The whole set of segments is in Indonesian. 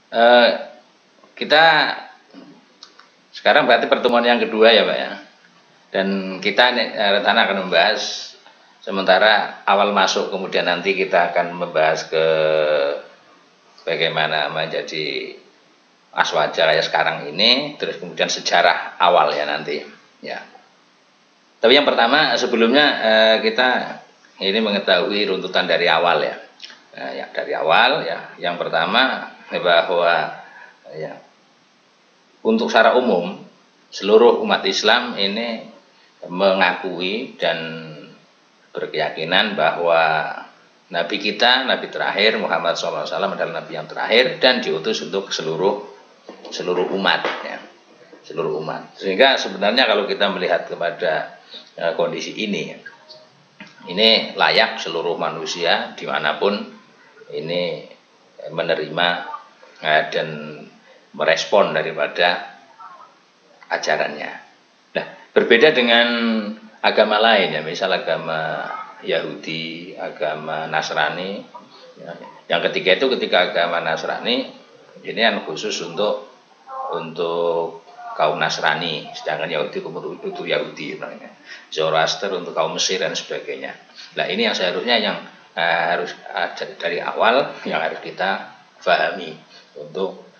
Eh, kita sekarang berarti pertemuan yang kedua ya Pak ya. Dan kita rencana akan membahas sementara awal masuk, kemudian nanti kita akan membahas ke bagaimana menjadi aswaja kayak sekarang ini, terus kemudian sejarah awal ya nanti ya. Tapi yang pertama sebelumnya kita ini mengetahui runtutan dari awal ya. Ya dari awal ya. Yang pertama bahwa ya untuk secara umum seluruh umat Islam ini mengakui dan berkeyakinan bahwa Nabi kita, Nabi terakhir Muhammad SAW adalah Nabi yang terakhir dan diutus untuk seluruh umat ya. Seluruh umat. Sehingga sebenarnya kalau kita melihat kepada kondisi ini layak seluruh manusia dimanapun ini menerima dan merespon daripada ajarannya. Nah, berbeda dengan agama lain ya, misal agama Yahudi, agama Nasrani ya. Yang ketiga itu ketika agama Nasrani ini yang khusus untuk kaum Nasrani, sedangkan Yahudi untuk Yahudi namanya. Zoroaster untuk kaum Mesir dan sebagainya. Nah, ini yang seharusnya yang harus dari awal yang harus kita pahami untuk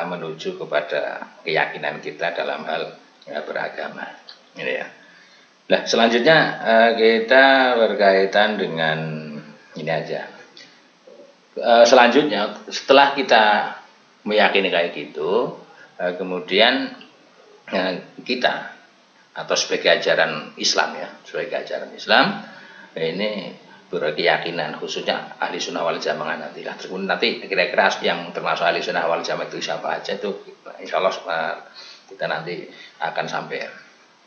menuju kepada keyakinan kita dalam hal beragama. Ini ya. Nah, selanjutnya kita berkaitan dengan ini aja. Selanjutnya setelah kita meyakini kayak gitu, kemudian kita atau sebagai ajaran Islam ya, sebagai ajaran Islam ini berkeyakinan khususnya ahli sunnah wal jamaah nantilah. Terus nanti kira-kira yang termasuk ahli sunnah wal jamaah itu siapa aja itu insya Allah kita nanti akan sampai.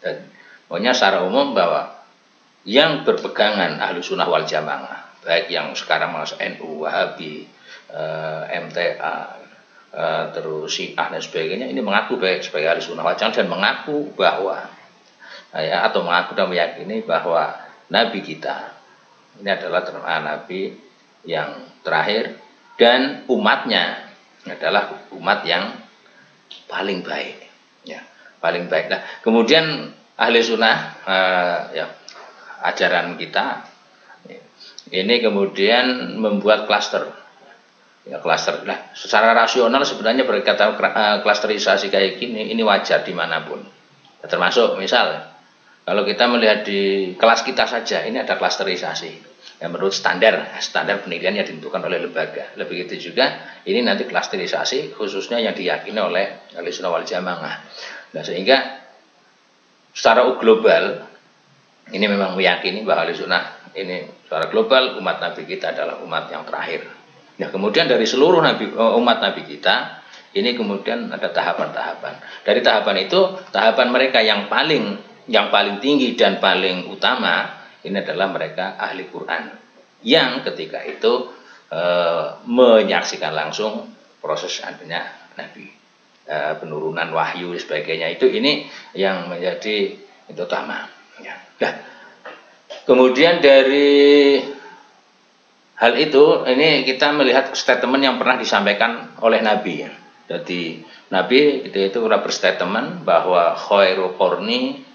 Dan pokoknya secara umum bahwa yang berpegangan ahli sunnah wal jamaah baik yang sekarang masuk NU, Wahabi, MTA, terus Syiah dan sebagainya ini mengaku baik sebagai ahli sunnah wal jamaah dan mengaku bahwa ya, atau mengaku dan meyakini bahwa Nabi kita ini adalah Nabi yang terakhir dan umatnya adalah umat yang paling baik ya, paling baik. Nah, kemudian ahli sunnah ya, ajaran kita ini kemudian membuat klaster ya, klaster. Nah, secara rasional sebenarnya berkata klasterisasi kayak gini ini wajar dimanapun ya, termasuk misal kalau kita melihat di kelas kita saja ini ada klasterisasi ya, menurut standar penilaian yang ditentukan oleh lembaga. Begitu juga ini nanti klasterisasi khususnya yang diyakini oleh ahli sunnah wal jamaah. Nah, sehingga secara global ini memang meyakini bahwa ahli sunnah ini secara global umat Nabi kita adalah umat yang terakhir. Nah, kemudian dari seluruh umat Nabi kita ini kemudian ada tahapan-tahapan. Dari tahapan itu, tahapan mereka yang paling tinggi dan paling utama ini adalah mereka ahli Quran yang ketika itu menyaksikan langsung proses adanya Nabi, penurunan wahyu sebagainya itu ini yang menjadi itu utama ya. Nah, kemudian dari hal itu ini kita melihat statement yang pernah disampaikan oleh Nabi ya. Jadi Nabi itu pernah berstatement bahwa khairu qarni,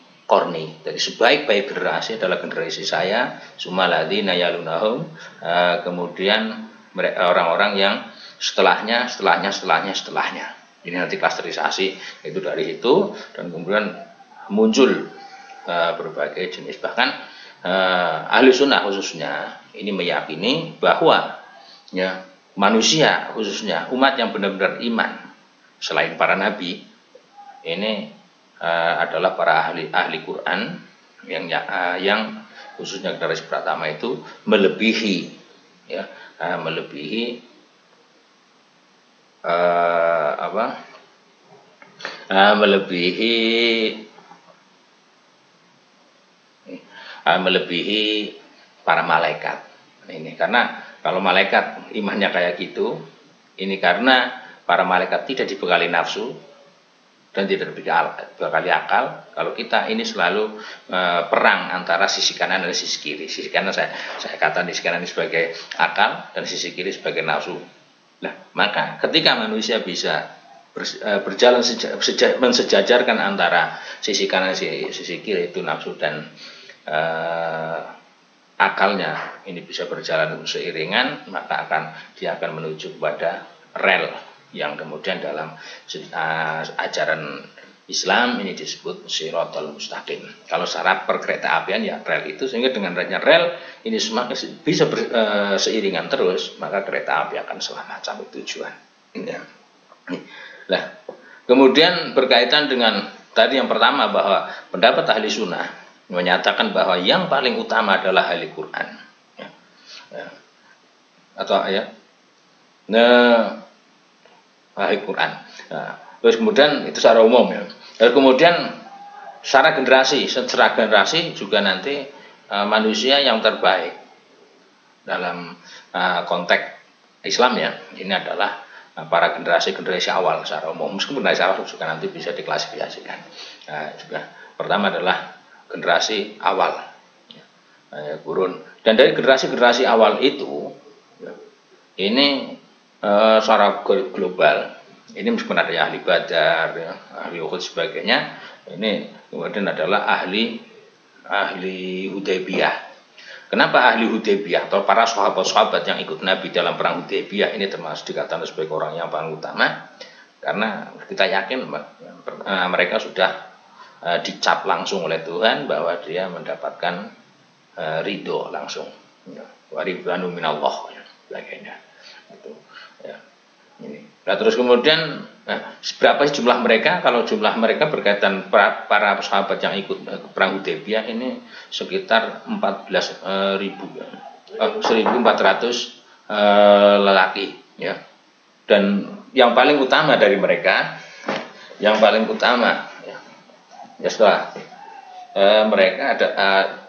dari sebaik-baik generasi adalah generasi saya, sumaladzina yalunahum, kemudian orang-orang yang setelahnya. Ini nanti klasterisasi itu dari itu dan kemudian muncul berbagai jenis, bahkan ahli sunnah khususnya ini meyakini bahwa ya manusia khususnya umat yang benar-benar iman selain para nabi ini adalah para ahli Quran yang khususnya generasi pertama itu melebihi ya, melebihi para malaikat. Ini karena kalau malaikat imannya kayak gitu, ini karena para malaikat tidak dibekali nafsu dan tidak dibekali akal. Kalau kita ini selalu perang antara sisi kanan dan sisi kiri. Sisi kanan saya katakan di sisi kanan ini sebagai akal dan sisi kiri sebagai nafsu. Nah, maka ketika manusia bisa berjalan mensejajarkan antara sisi kanan sisi kiri itu nafsu dan akalnya ini bisa berjalan seiringan, maka dia akan menuju kepada rel yang kemudian dalam ajaran Islam ini disebut Shiratal Mustaqim. Kalau secara perkereta apian ya rel itu, sehingga dengan adanya rel ini semua bisa seiringan terus, maka kereta api akan selamat sampai tujuan. Ya. Nah, kemudian berkaitan dengan tadi yang pertama bahwa pendapat ahli sunnah menyatakan bahwa yang paling utama adalah ahli Quran. Ya. Ya. Atau ya. Nah, ahli Quran. Nah, terus kemudian itu secara umum ya. Lalu kemudian secara generasi juga nanti manusia yang terbaik dalam konteks Islam ya, ini adalah para generasi awal secara umum. Meskipun generasi awal juga nanti bisa diklasifikasikan. Juga pertama adalah generasi awal, kurun. Dan dari generasi awal itu, ini secara global, ini meskipun ada ahli Badar, ya, ahli Uhud sebagainya, ini kemudian adalah ahli Hudaybiyah. Kenapa ahli Hudaybiyah atau para sahabat-sahabat yang ikut Nabi dalam perang Hudaybiyah ini termasuk dikatakan sebagai orang yang paling utama? Karena kita yakin mereka sudah dicap langsung oleh Tuhan bahwa dia mendapatkan ridho langsung, waridwanu minallah, sebagainya. Itu, ya. Ini. Nah, terus kemudian berapa jumlah mereka? Kalau jumlah mereka berkaitan para sahabat yang ikut perang Hudaybiyah ini sekitar 1.400 lelaki, ya. Dan yang paling utama dari mereka, ya setelah mereka ada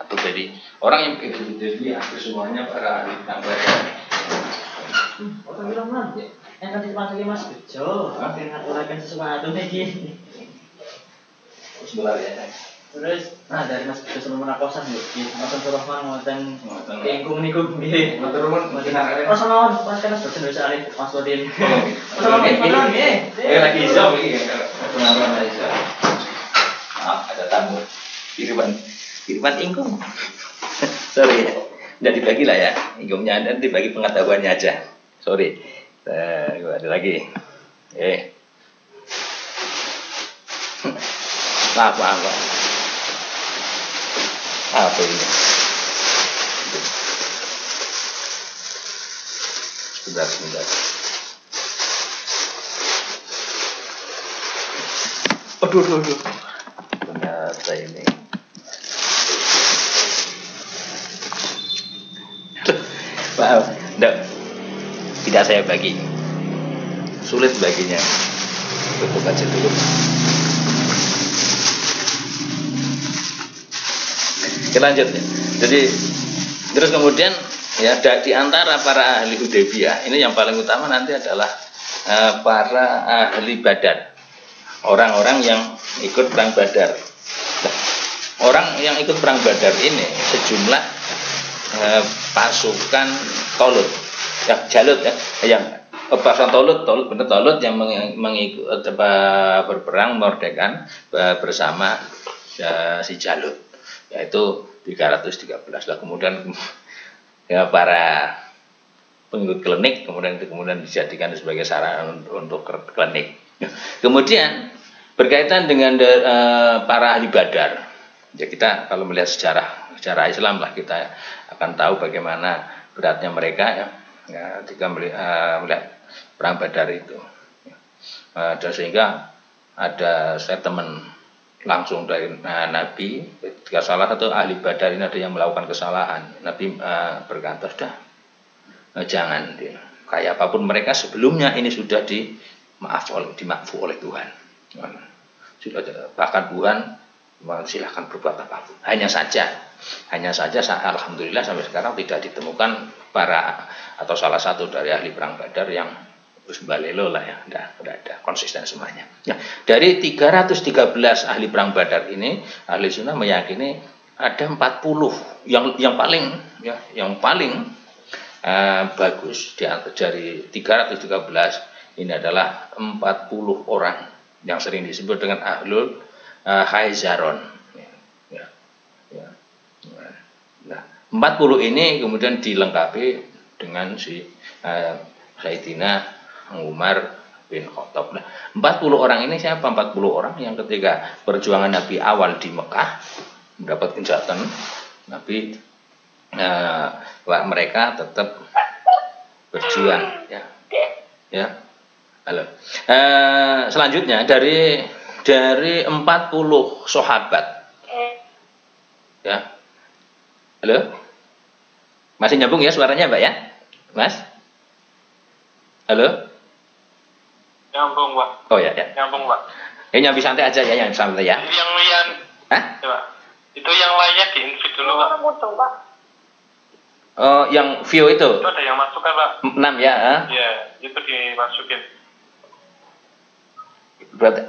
atau jadi orang yang ikut Hudaybiyah semuanya para ahli Badar. Yang tadi masuk Mas Bejo, pengen ngurangkan sesuatu begini. Bismillah ya. Terus, dari Mas Bejo sama kosan gitu. Makan Surahman, makan tinggung niku nggih. Matur nuwun, matur. Oh, sono Mas kan Bejo wis alih Mas Wadin. Sono nggih. Lagi Zoom iki ya. Pengaruhan dari Zoom. Ada tamu. Kiriman ingkung. Sorry ya. Tidak dibagi lah ya. Ingkungnya ada dibagi pengetahuannya aja. Sorry. Ada lagi. Apa ini? Sebentar. Aduh. Ternyata ini. Maaf, tidak saya bagi, sulit baginya. Tutup aja dulu. Kita lanjut ya. Jadi terus kemudian ya di antara para ahli Hudaybiyah ini yang paling utama nanti adalah para ahli Badar, orang-orang yang ikut perang Badar. Nah, orang yang ikut perang Badar ini sejumlah pasukan Tolut. Ya, Jalut ya, yang pasukan Tolut yang mengikut berperang merdeka bersama si Jalut, yaitu 313 lah. Kemudian ya para pengikut klinik kemudian dijadikan sebagai sarana untuk klinik. Kemudian berkaitan dengan para ahli Badar, ya kita kalau melihat sejarah Islam lah, kita akan tahu bagaimana beratnya mereka ya ketika melihat perang Badar itu. Dan sehingga ada statement langsung dari Nabi ketika salah satu ahli Badar ini ada yang melakukan kesalahan. Nabi berkata, sudah jangan, kayak apapun mereka sebelumnya ini sudah dimaafkan oleh Tuhan. Sudah, bahkan Tuhan silahkan berbuat apapun. Hanya saja alhamdulillah sampai sekarang tidak ditemukan atau salah satu dari ahli perang Badar yang balelo lah ya, tidak ada konsisten semuanya. Nah, dari 313 ahli perang Badar ini, ahli sunnah meyakini ada 40 yang paling bagus dari 313 ini adalah 40 orang yang sering disebut dengan ahlul haizaron. Ya. Nah, 40 ini kemudian dilengkapi dengan si Sayyidina Umar bin Khattab. Nah, 40 orang ini siapa? 40 orang yang ketika perjuangan Nabi awal di Mekah mendapat jabatan Nabi, mereka tetap berjuang, ya. Halo. Selanjutnya dari 40 sahabat, ya. Halo, masih nyambung ya suaranya, Mbak ya, Mas? Halo. Nyambung, Pak. Oh ya. Nyambung, Pak. Nyambi santai aja ya, yang santai ya. Yang Hah? Coba. Itu yang lainnya di-invite dulu, Pak. Oh, yang view itu? Itu ada yang masuk kan, Pak? 6 ya? Iya, itu dimasukin. Berarti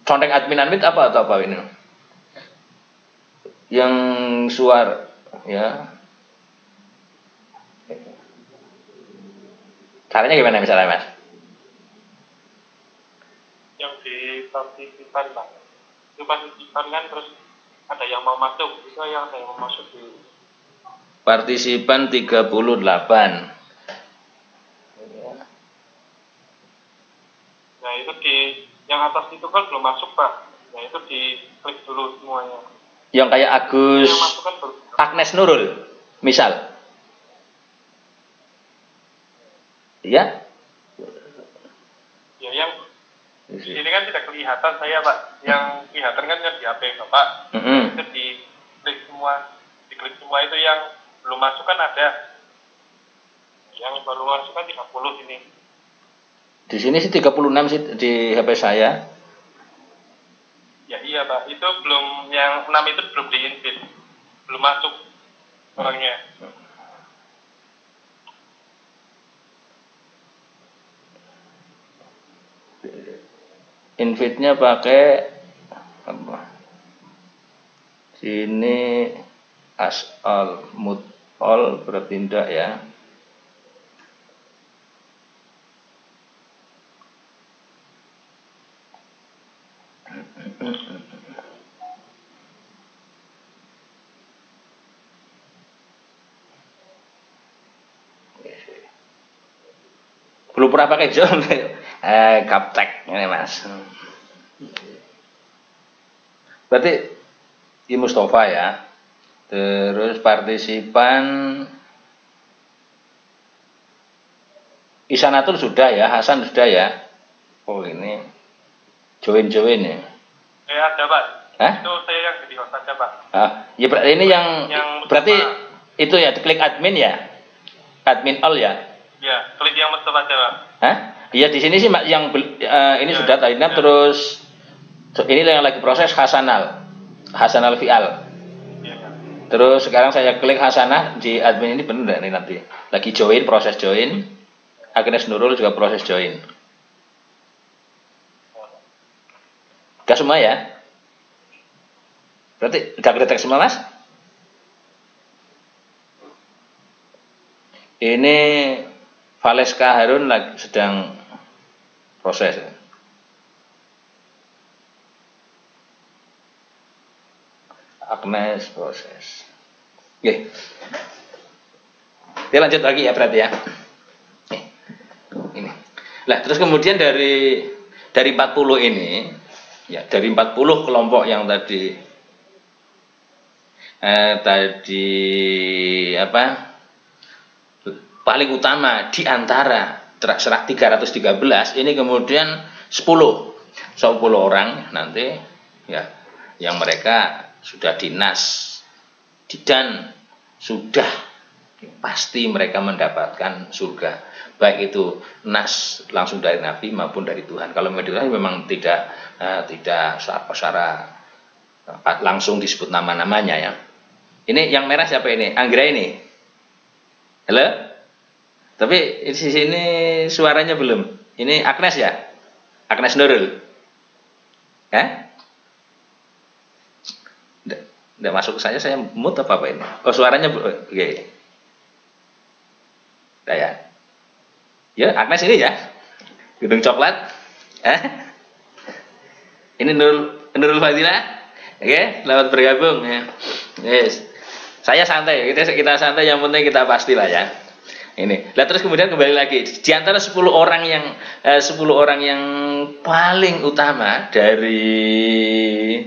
contek admin apa atau apa ini? Yang suara ya. Caranya gimana misalnya, Mas? Yang di partisipan, Pak. Itu partisipan kan terus ada yang mau masuk, itu yang ada yang mau masuk di partisipan 38. Nah, itu yang atas itu kan belum masuk, Pak. Nah, itu diklik dulu semuanya. Yang kayak Agus Yang masuk kan Agnes Nurul, misal. Ya? Ya, yang di sini kan tidak kelihatan saya, Pak. Yang kelihatan kan yang di HP Bapak. Itu diklik semua itu yang belum masuk kan ada. Yang baru masuk kan 30 ini. Di sini sih 36 sih di HP saya. Ya iya, Pak. Itu belum, yang 6 itu belum di-invite. Belum masuk orangnya. Invite-nya pakai apa? Sini asal mutol bertindak ya. Belum pernah pakai Zoom. Gaptek ini, Mas. Berarti I Mustafa ya. Terus partisipan Isanatul sudah ya, Hasan sudah ya. Oh ini join ya. Ada, Pak. Hah? Itu saya yang jadi host aja, Pak. Ya ini yang berarti Mustafa. itu ya klik admin ya. Admin all ya. Ya, klik yang Mustafa aja, Pak. Hah? Iya di sini sih yang ini ya, sudah tadinya ya. Terus ini yang lagi proses Hasanal Fial. Ya. Terus sekarang saya klik Hasanah di admin ini benar nih nanti. Lagi join, proses join. Agnes Nurul juga proses join. Gak semua ya? Berarti gak kedetek semua, Mas? Ini Valeska Harun lagi sedang proses. Agnes proses. Oke. Kita lanjut lagi ya berarti ya. Ini. Lah terus kemudian dari 40 ini ya, dari 40 kelompok yang tadi apa? Paling utama di antara 313 ini kemudian 10 orang nanti ya yang mereka sudah dinas dan sudah pasti mereka mendapatkan surga, baik itu nas langsung dari Nabi maupun dari Tuhan. Kalau memang tidak secara langsung disebut nama-namanya ya. Ini yang merah siapa ini? Anggra ini. Halo? Tapi di sini suaranya belum. Ini Agnes ya? Agnes Nurul. Nggak masuk saya mute apa ini? Oh suaranya oke. saya. Ya, Agnes ini ya. Gedung coklat. Ini Nurul Fadilah. Oke, selamat bergabung ya. Yes. Saya santai, kita santai, yang penting kita pastilah ya. Ini. Lah terus kemudian kembali lagi, di antara 10 orang yang paling utama dari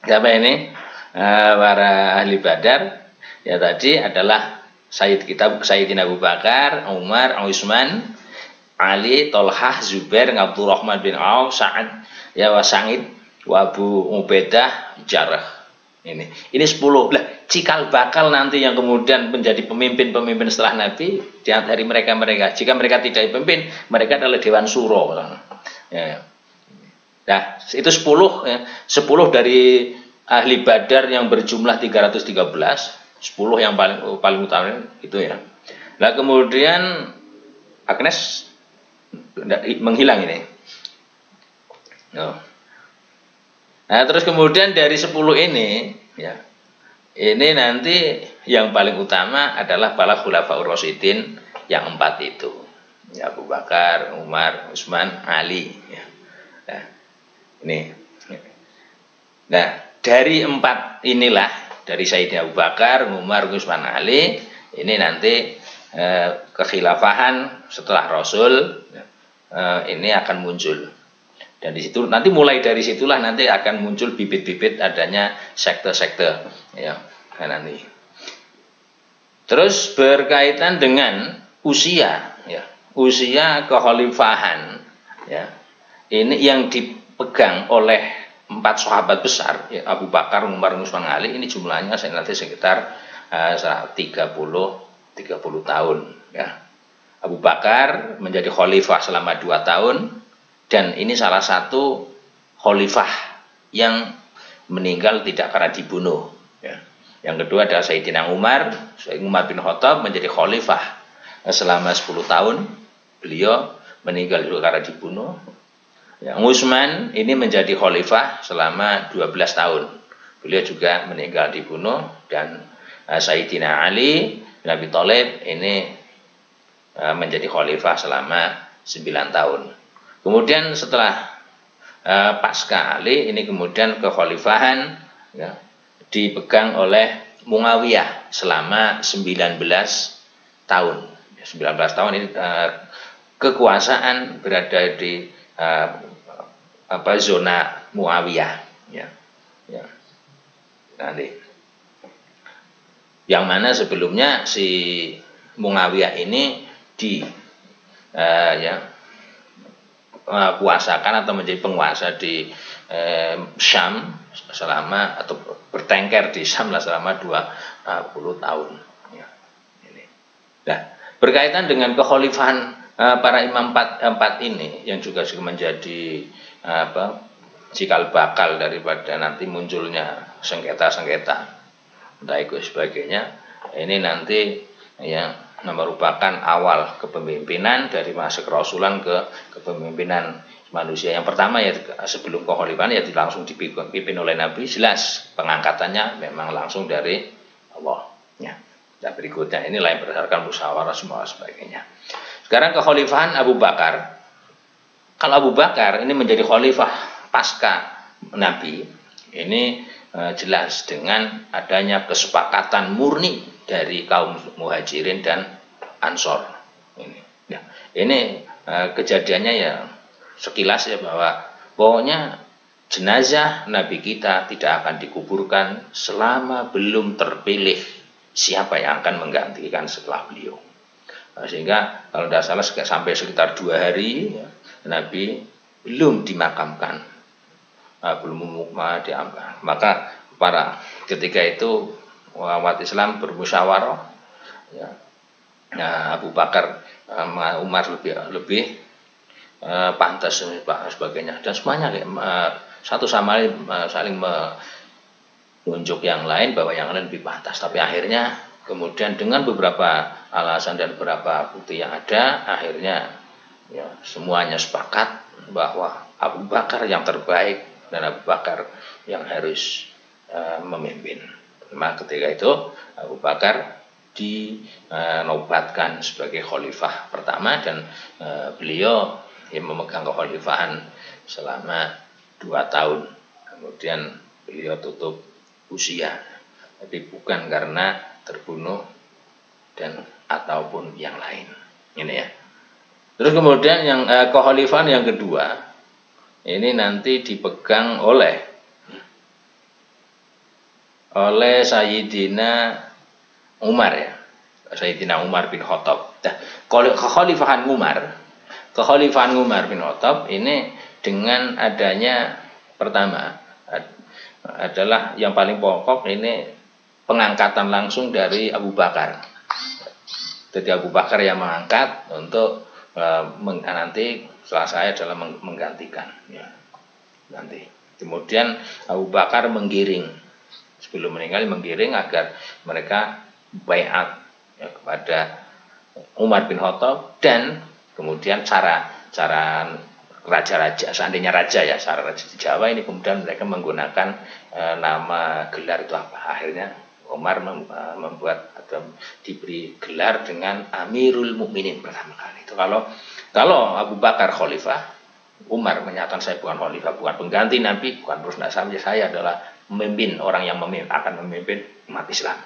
siapa ini? Para ahli Badar ya tadi adalah Sayyidina Abu Bakar, Umar, Utsman, Ali, Tolhah, Zubair, Abdurrahman bin Auf, Sa'ad, ya wa Sa'id, wa Abu Ubaidah, Jarrah. Ini 10. Lah, cikal bakal nanti yang kemudian menjadi pemimpin-pemimpin setelah Nabi dari mereka. Jika mereka tidak dipimpin, mereka adalah Dewan Suro. Ya. Nah, itu 10 ya. 10 dari ahli Badar yang berjumlah 313, 10 yang paling utama itu ya. Nah, kemudian Agnes menghilang ini. Nah, terus kemudian dari 10 ini ya. Ini nanti yang paling utama adalah para khulafaur rasyidin yang 4 itu. Ya, Abu Bakar, Umar, Utsman, Ali ya. Nah, ini. Nah, dari 4 inilah, dari Sayyidina Abu Bakar, Umar, Utsman, Ali, ini nanti kekhilafahan setelah Rasul ini akan muncul. Dan di situ nanti mulai dari situlah nanti akan muncul bibit-bibit adanya sekte-sekte ya nanti. Terus berkaitan dengan usia ya, usia kekhalifahan ya. Ini yang dipegang oleh 4 sahabat besar ya, Abu Bakar, Umar, Utsman, Ali, ini jumlahnya nanti sekitar 30 tahun ya. Abu Bakar menjadi khalifah selama 2 tahun. Dan ini salah satu khalifah yang meninggal tidak karena dibunuh. Ya. Yang kedua adalah Sayyidina Umar bin Khattab menjadi khalifah selama 10 tahun. Beliau meninggal juga karena dibunuh. Ya. Utsman ini menjadi khalifah selama 12 tahun. Beliau juga meninggal dibunuh. Dan Sayyidina Ali bin Abi Thalib ini menjadi khalifah selama 9 tahun. Kemudian setelah pasca Ali ini kemudian kekhalifahan ya, dipegang oleh Muawiyah selama 19 tahun. 19 tahun ini kekuasaan berada di zona Muawiyah ya. Ya. Nanti. Yang mana sebelumnya si Muawiyah ini kuasakan atau menjadi penguasa di Syam selama atau bertengker di Syam selama 20 tahun. Ya, ini. Nah, berkaitan dengan kekhalifahan para imam 4 ini yang juga menjadi cikal bakal daripada nanti munculnya sengketa-sengketa entah itu sebagainya. Ini nanti yang merupakan awal kepemimpinan dari masa kerasulan ke kepemimpinan manusia. Yang pertama ya sebelum kekhalifahan ya langsung dipimpin oleh Nabi, jelas pengangkatannya memang langsung dari Allah ya. Dan berikutnya inilah yang berdasarkan musyawarah semua sebagainya. Sekarang kekhalifahan Abu Bakar. Kalau Abu Bakar ini menjadi khalifah pasca Nabi, ini jelas dengan adanya kesepakatan murni dari kaum Muhajirin dan Ansor. Ini kejadiannya ya sekilas ya bahwa pokoknya jenazah Nabi kita tidak akan dikuburkan selama belum terpilih siapa yang akan menggantikan setelah beliau. Sehingga kalau tidak salah sampai sekitar 2 hari ya, Nabi belum dimakamkan, belum dimakamkan. Maka ketika itu umat Islam bermusyawarah ya, Abu Bakar Umar lebih pantas dan sebagainya, dan semuanya satu sama lain saling menunjuk yang lain bahwa yang lain lebih pantas. Tapi akhirnya kemudian dengan beberapa alasan dan beberapa bukti yang ada, akhirnya ya, semuanya sepakat bahwa Abu Bakar yang terbaik dan Abu Bakar yang harus memimpin. Maka ketika itu Abu Bakar dinobatkan sebagai khalifah pertama, dan beliau yang memegang kekhalifahan selama 2 tahun. Kemudian beliau tutup usia, tapi bukan karena terbunuh dan ataupun yang lain. Ini ya. Terus kemudian yang kekhalifahan yang kedua ini nanti dipegang oleh Sayyidina Umar ya. Sayyidina Umar bin Khattab. Nah, kekhalifahan Umar bin Khattab ini dengan adanya pertama adalah yang paling pokok, ini pengangkatan langsung dari Abu Bakar. Jadi Abu Bakar yang mengangkat untuk nanti setelah saya adalah menggantikan ya. Nanti kemudian Abu Bakar menggiring, sebelum meninggal menggiring agar mereka baiat ya, kepada Umar bin Khattab, dan kemudian cara raja-raja, seandainya raja ya, cara raja di Jawa ini kemudian mereka menggunakan nama gelar itu apa. Akhirnya Umar membuat atau diberi gelar dengan Amirul Mukminin pertama kali. Itu kalau Abu Bakar khalifah, Umar menyatakan saya bukan khalifah, bukan pengganti Nabi, bukan terus saya adalah memimpin, orang yang akan memimpin umat Islam.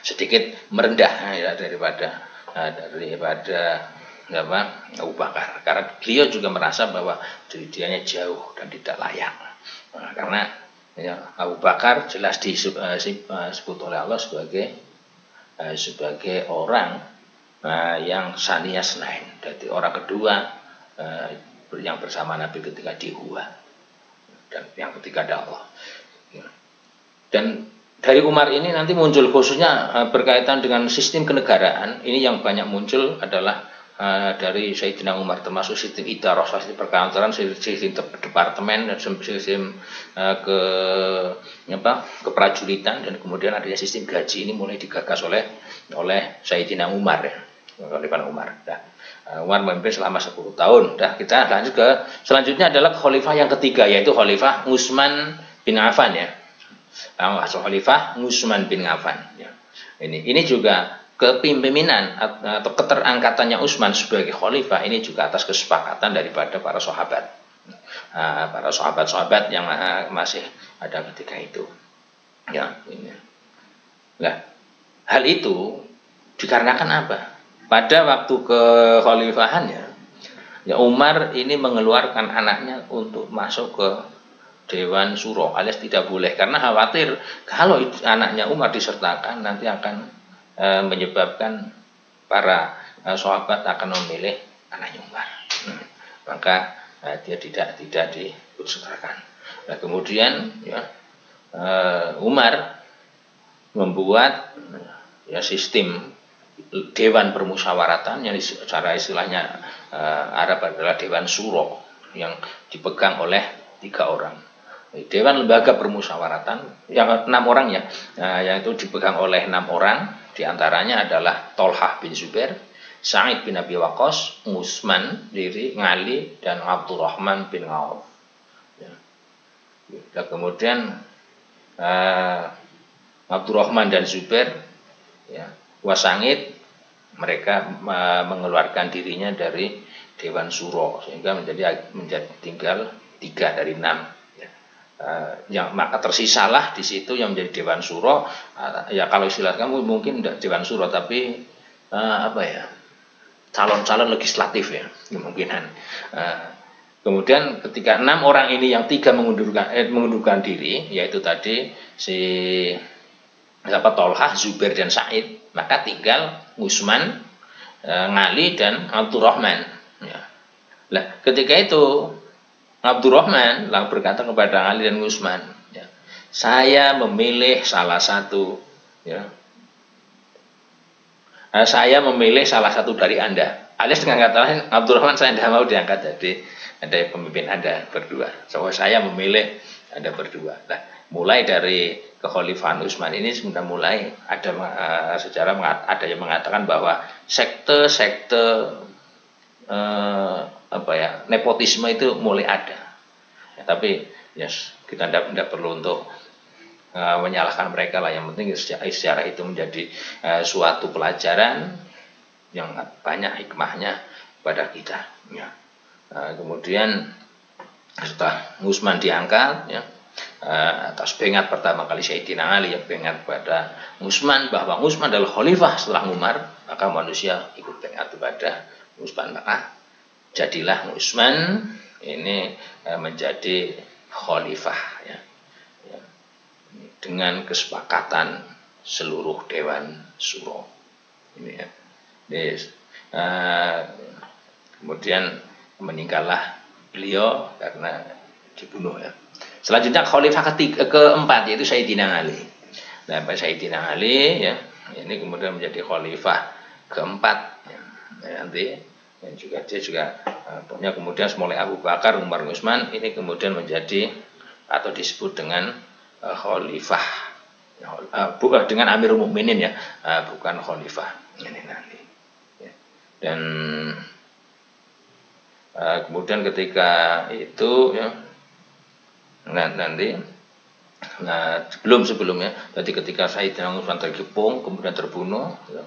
Sedikit merendah ya, daripada Abu Bakar, karena beliau juga merasa bahwa dirinya jauh dan tidak layak. Karena ya, Abu Bakar jelas disebut oleh Allah sebagai orang yang sania snain, jadi orang kedua yang bersama Nabi ketika di Hua, dan yang ketiga ada Allah. Dan dari Umar ini nanti muncul khususnya berkaitan dengan sistem kenegaraan. Ini yang banyak muncul adalah dari Sayyidina Umar, termasuk sistem idarah, sistem perkantoran, sistem departemen, dan sistem keprajuриtan, dan kemudian adanya sistem gaji. Ini mulai digagas oleh Sayyidina Umar ya, oleh Pak Umar. Umar memimpin selama 10 tahun. Kita lanjut ke selanjutnya adalah khalifah yang ketiga, yaitu khalifah Utsman bin Affan ya. Khalifah Utsman bin Affan ya. Ini juga kepemimpinan atau keterangkatannya Utsman sebagai khalifah ini juga atas kesepakatan daripada para sahabat. Para sahabat-sahabat yang masih ada ketika itu. Ya, ini. Nah, hal itu dikarenakan apa? Pada waktu kekhalifahannya, ya Umar ini mengeluarkan anaknya untuk masuk ke Dewan Syuro, alias tidak boleh, karena khawatir kalau anaknya Umar disertakan nanti akan menyebabkan para sahabat akan memilih anaknya Umar. Maka dia tidak disertakan. Nah, kemudian ya, Umar membuat ya sistem dewan permusyawaratan yang secara istilahnya Arab adalah Dewan Syuro, yang dipegang oleh 3 orang. Dewan lembaga permusyawaratan yang 6 orang ya, yang itu dipegang oleh 6 orang. Di antaranya adalah Tolhah bin Zubair, Sa'id bin Abi Waqqas, Utsman diri, Ali, dan Abdurrahman bin Auf. Ya. Dan kemudian Abdurrahman dan Zubair ya, Wasangid, mereka mengeluarkan dirinya dari Dewan Syuro, sehingga menjadi tinggal 3 dari 6. Yang maka tersisalah di situ yang menjadi Dewan Syuro. Ya kalau istilah kamu mungkin tidak Dewan Syuro, tapi calon-calon legislatif ya, kemungkinan. Kemudian ketika 6 orang ini yang 3 mengundurkan diri, yaitu tadi si Tolhah, Zubair, dan Sa'id, maka tinggal Utsman, Ali, dan Abdurrahman ya. Nah, ketika itu Abdurrahman lalu berkata kepada Ali dan Utsman, ya, saya memilih salah satu, ya, saya memilih salah satu dari Anda. Alias dengan kata lain, Abdurrahman, saya tidak mau diangkat jadi pemimpin Anda berdua. So, saya memilih Anda berdua. Nah, mulai dari kekhalifahan Utsman ini sudah mulai ada sejarah ada yang mengatakan bahwa sekte nepotisme itu mulai ada. Ya, tapi yes, kita tidak perlu untuk menyalahkan mereka lah. Yang penting sejarah itu menjadi suatu pelajaran yang banyak hikmahnya pada kita. Ya. Kemudian setelah Utsman diangkat, ya, atas bengat pertama kali Sayyidina Ali yang bengat pada Utsman bahwa Utsman adalah khalifah setelah Umar, maka manusia ikut bengat kepada Utsman, maka jadilah Utsman ini menjadi khalifah, ya. Ya. Dengan kesepakatan seluruh Dewan Syuro. Ini ya. Kemudian meninggallah beliau karena dibunuh, ya. Selanjutnya khalifah keempat yaitu Sayyidina Ali. Nah, Sayyidina Ali, ya, ini kemudian menjadi khalifah keempat, ya. Nanti dan juga dia juga punya kemudian mulai Abu Bakar, Umar, Utsman ini kemudian menjadi atau disebut dengan khalifah, dengan Amirul Mukminin, ya, bukan khalifah ini nanti, ya. Dan kemudian ketika itu, ya, nanti sebelumnya tadi ketika Sayyidina Utsman terkepung kemudian terbunuh, ya,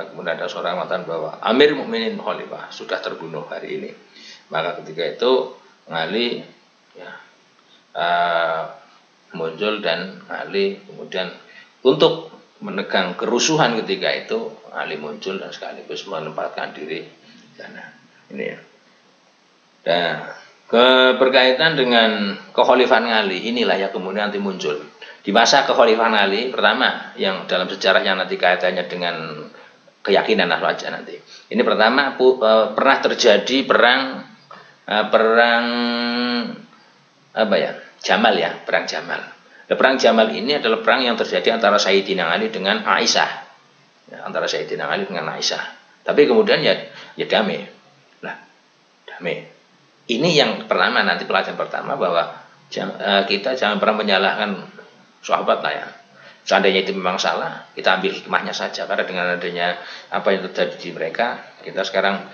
kemudian ada seorang mengatakan bahwa Amir Mukminin khalifah sudah terbunuh hari ini, maka ketika itu Ali, ya, muncul dan Ali kemudian untuk menegang kerusuhan ketika itu Ali muncul dan sekaligus menempatkan diri di sana. Ini, ya. Nah, berkaitan dengan kekhalifahan Ali inilah yang kemudian nanti muncul di masa kekhalifahan Ali pertama yang dalam sejarahnya nanti kaitannya dengan keyakinan aja nanti. Ini pertama pernah terjadi perang apa ya? Jamal, ya, perang Jamal. Nah, perang Jamal ini adalah perang yang terjadi antara Sayyidina Ali dengan Aisyah. Ya, antara Sayyidina Ali dengan Aisyah. Tapi kemudian ya damai. Nah, damai. Ini yang pertama nanti pelajaran pertama bahwa kita jangan pernah menyalahkan sahabat lah, ya. Seandainya itu memang salah, kita ambil hikmahnya saja karena dengan adanya apa yang terjadi di mereka, kita sekarang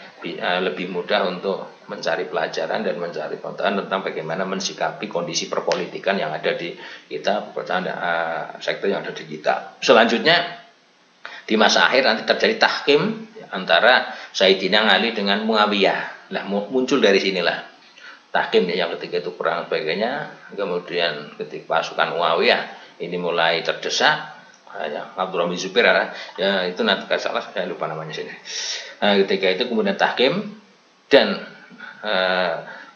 lebih mudah untuk mencari pelajaran dan mencari pengetahuan tentang bagaimana mensikapi kondisi perpolitikan yang ada di kita, sektor yang ada di kita. Selanjutnya di masa akhir nanti terjadi tahkim antara Sayyidina Ali dengan Muawiyah. Nah, muncul dari sinilah tahkim, ya, yang ketika itu perang sebagainya. Kemudian ketika pasukan Muawiyah ini mulai terdesak, ya, Abdurrahman bin Zubair, ya, itu nanti kalau salah saya lupa namanya sini. Ketika itu kemudian tahkim dan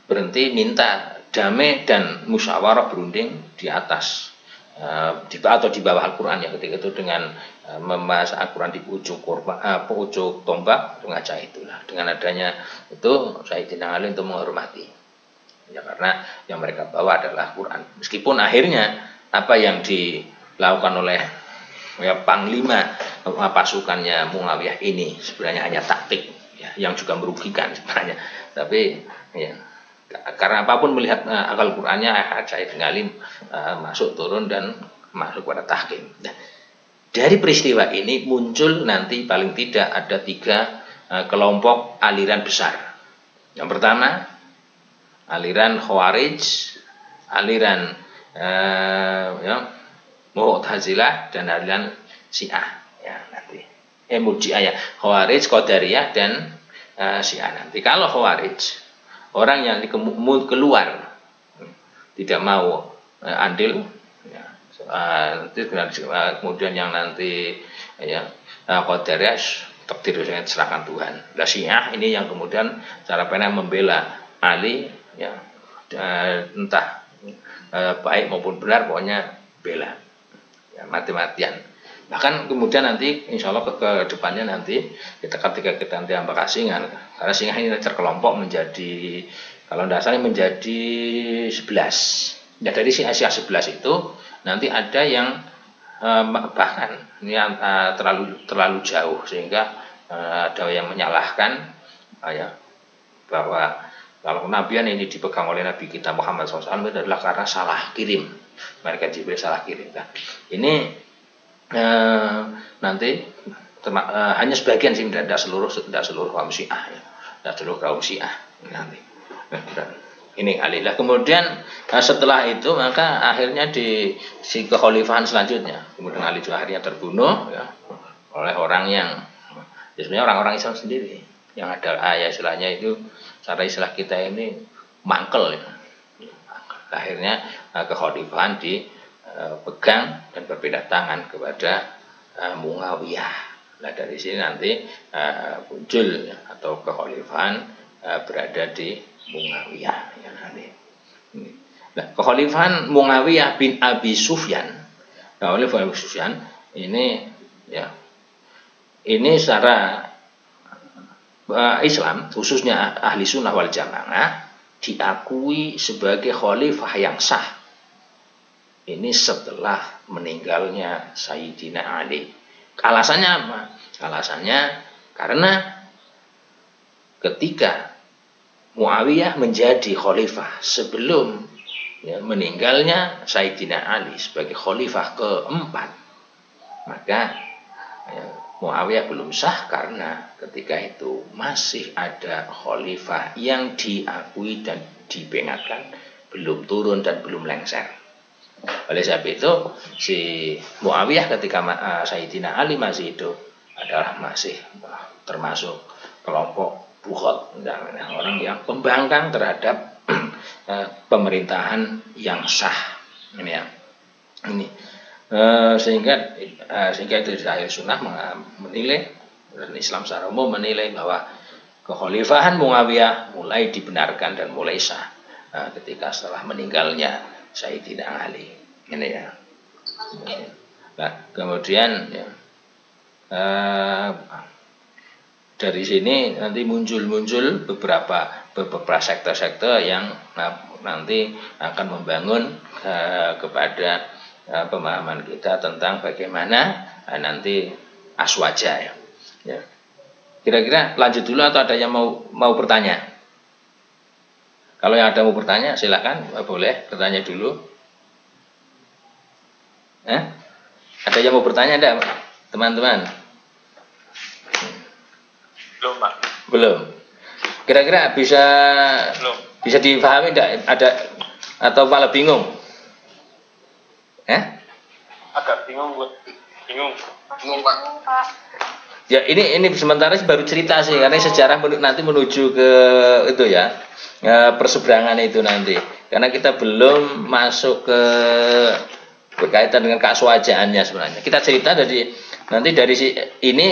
berhenti minta damai dan musyawarah berunding di atas atau di bawah Al-Quran, ya, ketika itu dengan membahas Al-Quran di ujung tombak mengajak itulah. Dengan adanya itu Sayyidina Ali untuk menghormati, ya, karena yang mereka bawa adalah Quran. Meskipun akhirnya apa yang dilakukan oleh, ya, panglima pasukannya Muawiyah ini sebenarnya hanya taktik, ya, yang juga merugikan sebenarnya. Tapi, ya, karena apapun melihat akal Qurannya, Sayyidina Ali masuk turun dan masuk pada tahkim. Nah, dari peristiwa ini muncul nanti paling tidak ada 3 kelompok aliran besar. Yang pertama aliran Khawarij, aliran Mu'tazilah, dan aliran Syiah, ya, nanti Murji'ah, ya, Khawarij, Qadariyah, dan Syiah nanti. Kalau Khawarij, orang yang keluar tidak mau andil, ya, kemudian yang nanti, ya, Qadariyah takdir dengan serahkan Tuhan. Nah, Syiah ini yang kemudian cara pandang membela Ali, ya, entah baik maupun benar, pokoknya bela, ya, mati-matian. Bahkan kemudian nanti insya Allah ke depannya nanti ketika kita nanti ambak Singan, karena Singan ini terkelompok menjadi, kalau tidak salah menjadi 11. Ya, dari Syiah 11 itu nanti ada yang bahkan ini terlalu jauh sehingga ada yang menyalahkan, ya, bahwa kalau kenabian ini dipegang oleh Nabi kita Muhammad SAW itu adalah karena salah kirim, mereka Jibril salah kirim. Nah, ini nanti hanya sebagian sih, tidak seluruh kaum Syiah, ya, tidak seluruh kaum Syiah nanti. ini kali lah. Kemudian setelah itu maka akhirnya di si kekhalifahan selanjutnya, kemudian Ali juga akhirnya terbunuh ya, oleh orang yang sebenarnya orang-orang Islam sendiri yang ada istilahnya itu secara istilah kita ini mangkel ya. Akhirnya kekhalifahan dipegang dan berpindah tangan kepada Muawiyah. Nah dari sini nanti muncul atau kekhalifahan berada di Muawiyah ya nanti. Nah, kekhalifahan Muawiyah bin Abi Sufyan. Nah, oleh Abu Sufyan ini ya ini secara Islam khususnya ahli sunnah wal jamaah diakui sebagai khalifah yang sah. Ini setelah meninggalnya Sayyidina Ali. Alasannya apa? Alasannya karena ketika Muawiyah menjadi khalifah sebelum ya, meninggalnya Sayyidina Ali sebagai khalifah keempat, maka ya, Muawiyah belum sah karena ketika itu masih ada khalifah yang diakui dan diperingatkan belum turun dan belum lengser. Oleh sebab itu si Muawiyah ketika Sayyidina Ali masih hidup adalah masih termasuk kelompok Bukhat, orang yang pembangkang terhadap pemerintahan yang sah. Ini ya. Ini sehingga itu ahli sunnah menilai dan Islam secara umum menilai bahwa kekhalifahan Muawiyah mulai dibenarkan dan mulai sah ketika setelah meninggalnya Sayyidina Ali. Ini ya. Nah, kemudian ya, dari sini nanti muncul beberapa sektor-sektor yang nanti akan membangun kepada pemahaman kita tentang bagaimana nanti aswaja ya. Ya. Kira-kira lanjut dulu atau ada yang mau bertanya? Kalau yang ada mau bertanya silakan, boleh bertanya dulu. Ada yang mau bertanya enggak, teman-teman? Belum, Pak. Belum. Kira-kira bisa dipahami enggak? Ada atau malah bingung? Agak bingung, Bu. Bingung, Pak. Ya ini sementara baru cerita sih, karena sejarah nanti menuju ke itu ya, perseberangan itu nanti. Karena kita belum masuk ke berkaitan dengan keaswajaannya sebenarnya. Kita cerita dari ini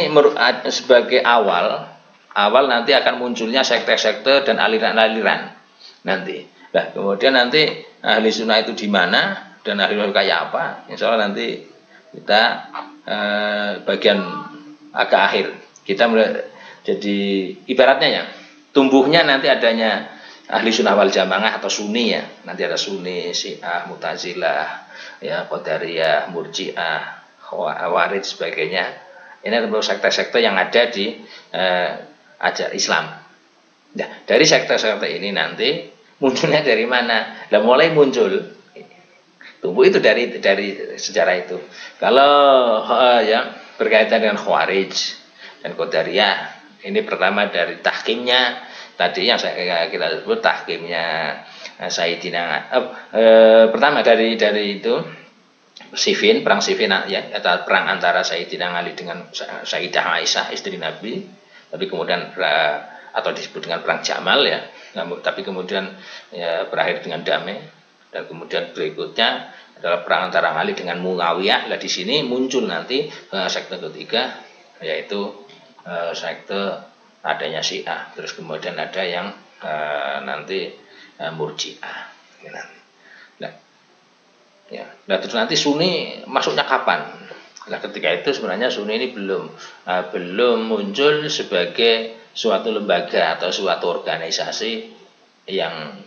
sebagai awal nanti akan munculnya sekte-sekte dan aliran-aliran nanti. Nah kemudian nanti ahli sunnah itu di mana dan ahli sunnah kayak apa? Insya Allah nanti kita bagian agak akhir kita jadi ibaratnya ya tumbuhnya nanti adanya ahli sunnah wal jamaah atau sunni ya, nanti ada sunni, syiah, mu'tazilah ya, qadariyah, murji'ah, khawarij sebagainya. Ini adalah sekte-sekte yang ada di ajaran Islam. Nah, dari sekte-sekte ini nanti munculnya dari mana? Nah, mulai muncul tumbuh itu dari sejarah itu. Kalau ya berkaitan dengan khawarij dan qadariyah, ini pertama dari tahkimnya tadi yang kita sebut tahkimnya Sayyidina pertama dari itu Siffin, perang Siffin ya, atau perang antara Sayyidina Ali dengan Sayyidah Aisyah istri Nabi, tapi kemudian atau disebut dengan perang Jamal ya, tapi kemudian ya, berakhir dengan damai, dan kemudian berikutnya adalah perang antara Ali dengan Muawiyah. Nah di sini muncul nanti sekte ketiga yaitu sekte adanya Syiah, terus kemudian ada yang nanti Murji'ah. Nah, terus nanti Sunni masuknya kapan? Nah, ketika itu sebenarnya Sunni ini belum muncul sebagai suatu lembaga atau suatu organisasi yang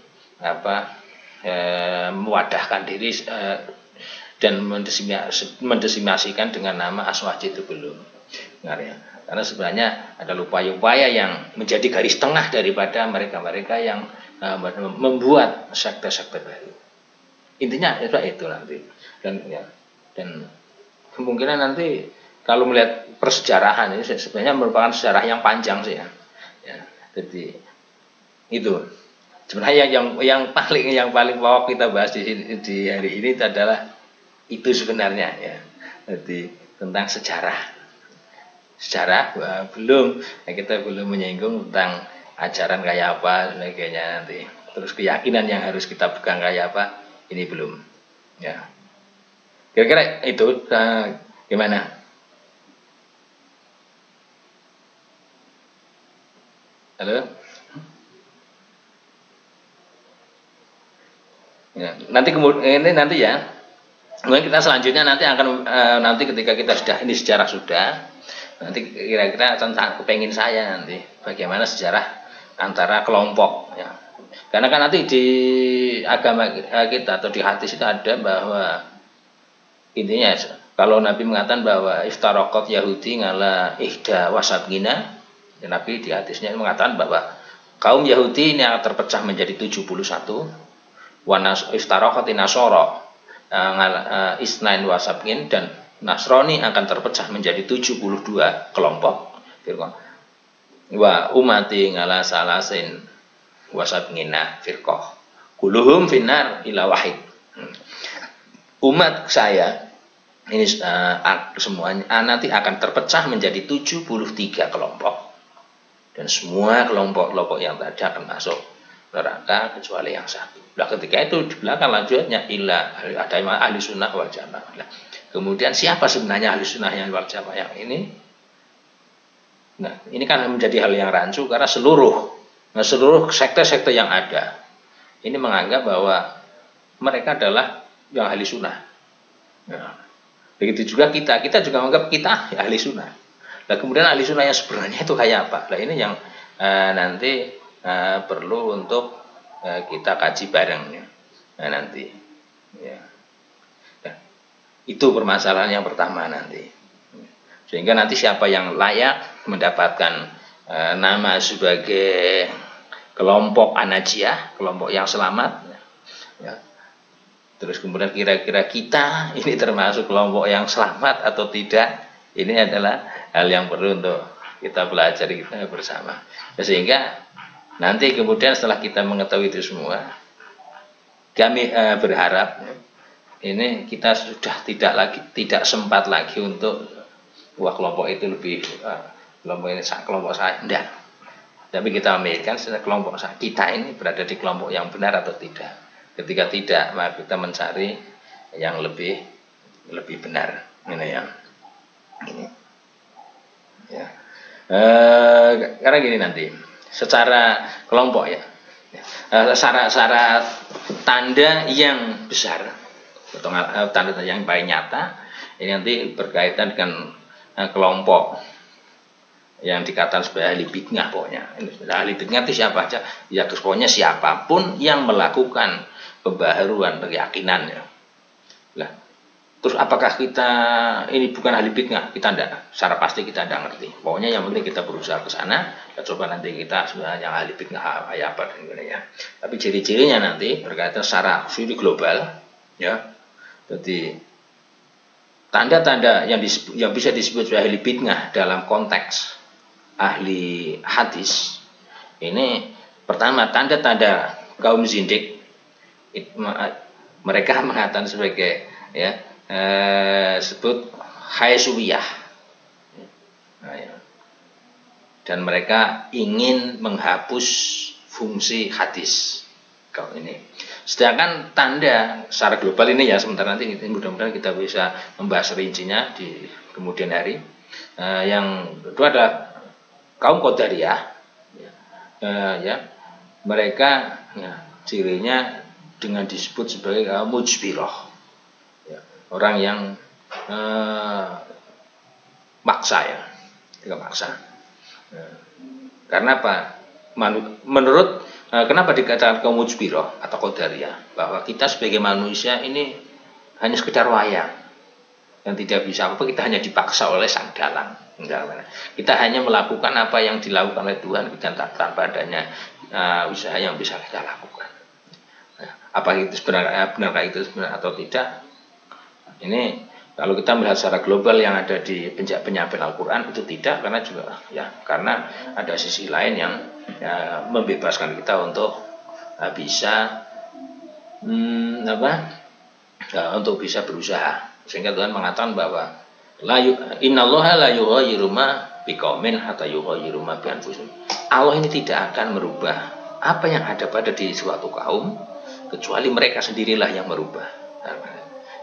mewadahkan diri dan mendesimasikan dengan nama Aswaji itu belum. Nah, ya. Karena sebenarnya ada upaya-upaya yang menjadi garis tengah daripada mereka-mereka yang membuat sekte-sekte baru. Intinya itu nanti dan kemungkinan nanti kalau melihat persejarahan ini sebenarnya merupakan sejarah yang panjang sih ya. Jadi itu Sebenarnya yang paling pokok kita bahas di hari ini adalah itu sebenarnya ya. Jadi tentang sejarah kita belum menyinggung tentang ajaran kayak apa sebagainya nanti. Terus keyakinan yang harus kita pegang kayak apa ini belum ya. Kira-kira itu gimana? Halo? Ya, nanti ya. Kemudian kita selanjutnya nanti akan nanti ketika kita sudah ini sejarah sudah, nanti kira-kira tentang kepengin saya nanti bagaimana sejarah antara kelompok ya. Karena kan nanti di agama kita atau di hadis itu ada bahwa intinya kalau Nabi mengatakan bahwa iftaraqat Yahudi ngala ihda wasabgina, ya, Nabi di hadisnya mengatakan bahwa kaum Yahudi ini akan terpecah menjadi 71, iftaraqat Nasara isnain wasabgin, dan Nasrani akan terpecah menjadi 72 kelompok. Wa umati ngala salasin wasabgina firqah kulluhum finnar ila wahid. Umat saya ini semuanya nanti akan terpecah menjadi 73 kelompok, dan semua kelompok-kelompok yang tadi akan masuk neraka kecuali yang satu. Nah, ketika itu di belakang lanjutnya ada ahli sunnah wal jamaah. Nah, kemudian siapa sebenarnya ahli sunnah yang wal jamaah yang ini? Nah, ini kan menjadi hal yang rancu karena seluruh sekte-sekte yang ada ini menganggap bahwa mereka adalah yang ahli sunnah. Nah, begitu juga kita juga menganggap kita ahli sunnah. Nah, kemudian ahli sunnah yang sebenarnya itu kayak apa? Nah, ini yang nanti perlu untuk kita kaji bareng ya. Nah, nanti ya. Nah, itu permasalahan yang pertama nanti. Sehingga nanti siapa yang layak mendapatkan nama sebagai kelompok An-Najiyah, kelompok yang selamat ya. Terus kemudian kira-kira kita ini termasuk kelompok yang selamat atau tidak, ini adalah hal yang perlu untuk kita pelajari kita bersama. Sehingga nanti kemudian setelah kita mengetahui itu semua, kami berharap ini kita sudah tidak sempat lagi untuk kelompok itu lebih kelompok ini kelompok saya enggak. Tapi kita memikirkan kelompok kita ini berada di kelompok yang benar atau tidak. Ketika tidak, maka kita mencari yang lebih benar. Ini yang ini. Ya. Karena gini nanti, secara kelompok ya, secara tanda yang besar, tanda yang paling nyata, ini nanti berkaitan dengan kelompok yang dikatakan sebagai ahli bid'ah pokoknya. Ahli bid'ah itu siapa aja? Ya pokoknya siapapun yang melakukan pembaharuan keyakinannya. Lah, terus apakah kita ini bukan ahli bid'ah? Kita tidak, secara pasti kita tidak ngerti. Pokoknya yang penting kita berusaha ke sana. Kita coba nanti kita sebenarnya yang ahli bid'ah apa dan ya. Tapi ciri-cirinya nanti berkaitan secara studi global, ya. Jadi tanda-tanda yang bisa disebut sebagai ahli bid'ah dalam konteks ahli hadis ini, pertama tanda-tanda kaum zindik mereka mengatakan sebagai ya sebut haisuwiyah, nah, ya. Dan mereka ingin menghapus fungsi hadis kalau ini. Sedangkan tanda secara global ini ya sebentar nanti mudah-mudahan kita bisa membahas rincinya di kemudian hari. Yang kedua adalah kaum Qadariyah, ya, mereka ya, cirinya dengan disebut sebagai kaum mujbirah, ya, orang yang maksa ya, maksa. Karena apa? Menurut kenapa dikatakan kaum mujbirah atau Qadariyah? Bahwa kita sebagai manusia ini hanya sekedar wayang yang tidak bisa apa, kita hanya dipaksa oleh sang dalang. Kita hanya melakukan apa yang dilakukan oleh Tuhan, kita tanpa adanya usaha yang bisa kita lakukan. Apa itu benarkah itu sebenarnya atau tidak? Ini kalau kita melihat secara global yang ada di penyampaian Al-Quran itu tidak, karena juga ya karena ada sisi lain yang ya, membebaskan kita untuk bisa untuk bisa berusaha. Sehingga Tuhan mengatakan bahwa innallaha la yughayyiru ma biqaumin hatta yughayyiru ma bi anfusihim. Allah ini tidak akan merubah apa yang ada pada di suatu kaum kecuali mereka sendirilah yang merubah.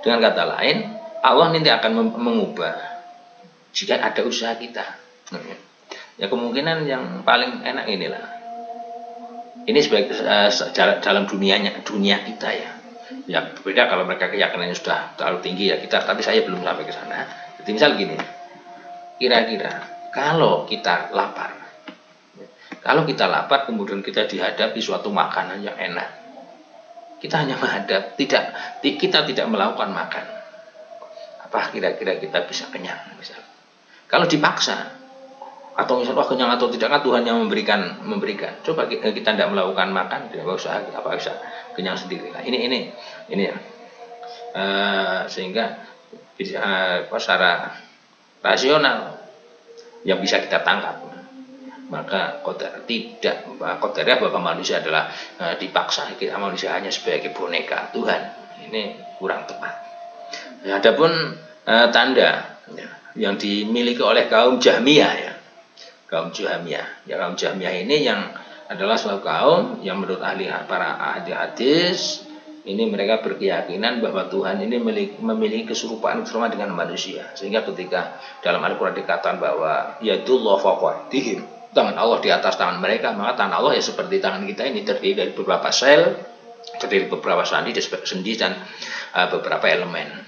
Dengan kata lain, Allah ini akan mengubah jika ada usaha kita. Ya kemungkinan yang paling enak inilah. Ini sebagai dalam dunia kita ya. Ya berbeda kalau mereka keyakinannya sudah terlalu tinggi ya kita, tapi saya belum sampai ke sana. Jadi misal gini, kira-kira kalau kita lapar kemudian kita dihadapi suatu makanan yang enak, kita hanya kita tidak melakukan makan, apa kira-kira kita bisa kenyang misal? Kalau dipaksa atau misalnya kenyang atau tidak kan Tuhan yang memberikan. Coba kita tidak melakukan makan, tidak berusaha, apa bisa kenyang sendiri. Nah, ini ya. Sehingga secara rasional yang bisa kita tangkap, maka qadariyah bahwa manusia adalah dipaksa, kita manusia hanya sebagai boneka Tuhan. Ini kurang tepat. Ya, adapun tanda ya, yang dimiliki oleh kaum Jahmiyah ya. Kaum Jahmiyah ini yang adalah suatu kaum yang menurut para ahli hadis ini mereka berkeyakinan bahwa Tuhan ini memiliki keserupaan dengan manusia, sehingga ketika dalam Al-Quran dikatakan bahwa yadullah fawqa aydihim, tangan Allah di atas tangan mereka, maka tangan Allah ya seperti tangan kita ini, terdiri dari beberapa sel, terdiri dari beberapa sendi dan beberapa elemen.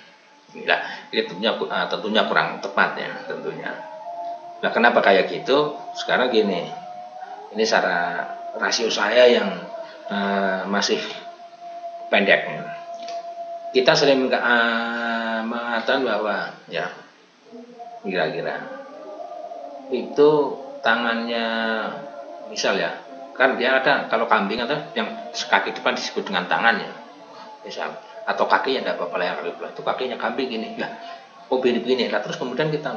Nah, ini tentunya kurang tepat ya tentunya. Nah, kenapa kayak gitu? Sekarang gini, ini secara rasio saya yang masih pendek. Kita sering mengatakan bahwa ya kira-kira itu tangannya, misal ya, kan dia ada kalau kambing atau yang kaki depan disebut dengan tangannya, misal, atau kakinya tidak apa-apa yang itu kakinya kambing ini, lah, begini. Nah, terus kemudian kita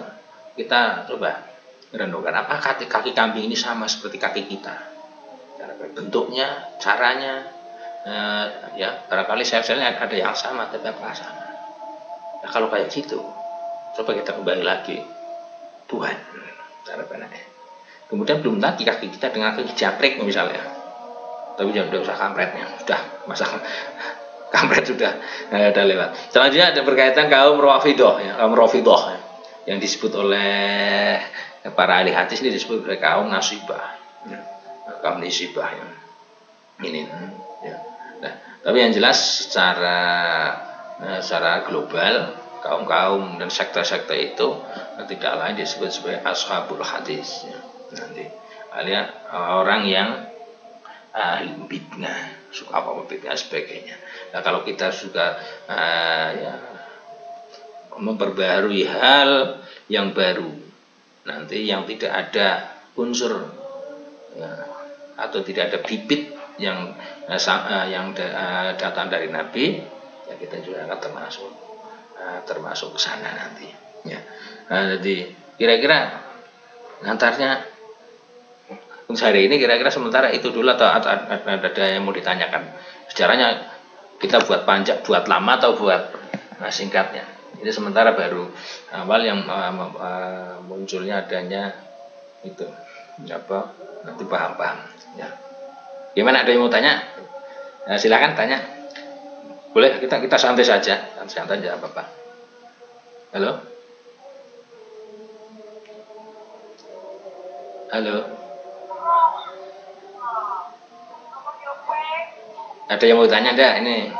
coba renungkan apa kaki kambing ini sama seperti kaki kita, bentuknya, caranya. Ya barangkali sel-selnya ada yang sama tapi apa sama. Nah, kalau kayak gitu, coba kita kembali lagi Tuhan. Kemudian belum lagi kaki kita dengan kaki jangkrik misalnya, tapi jangan udah usah kampretnya, sudah masalah kampret sudah lewat. Selanjutnya ada berkaitan kaum Rafidah ya, yang disebut oleh para ahli hadis ini disebut oleh kaum Nasibah ya, kaum Nisibah ya. Ini ya. Nah, tapi yang jelas secara global kaum-kaum dan sekte-sekte itu tidak lain disebut sebagai ashabul hadis ya. Nanti alias orang yang ahli bid'ah, suka apa bid'ah sebagainya. Nah, kalau kita suka ya, memperbaharui hal yang baru, nanti yang tidak ada unsur ya, atau tidak ada bibit yang datang dari Nabi, ya kita juga akan termasuk ke sana nanti. Ya. Nah, jadi kira-kira antaranya untuk hari ini kira-kira sementara itu dulu atau ada yang mau ditanyakan? Sejarahnya kita buat panjang, buat lama atau buat singkatnya? Ini sementara baru awal yang munculnya adanya itu apa nanti paham-paham ya. Gimana, ada yang mau tanya? Nah, silakan tanya. Boleh, kita santai saja, santai aja apa-apa. Halo? Ada yang mau tanya enggak ini?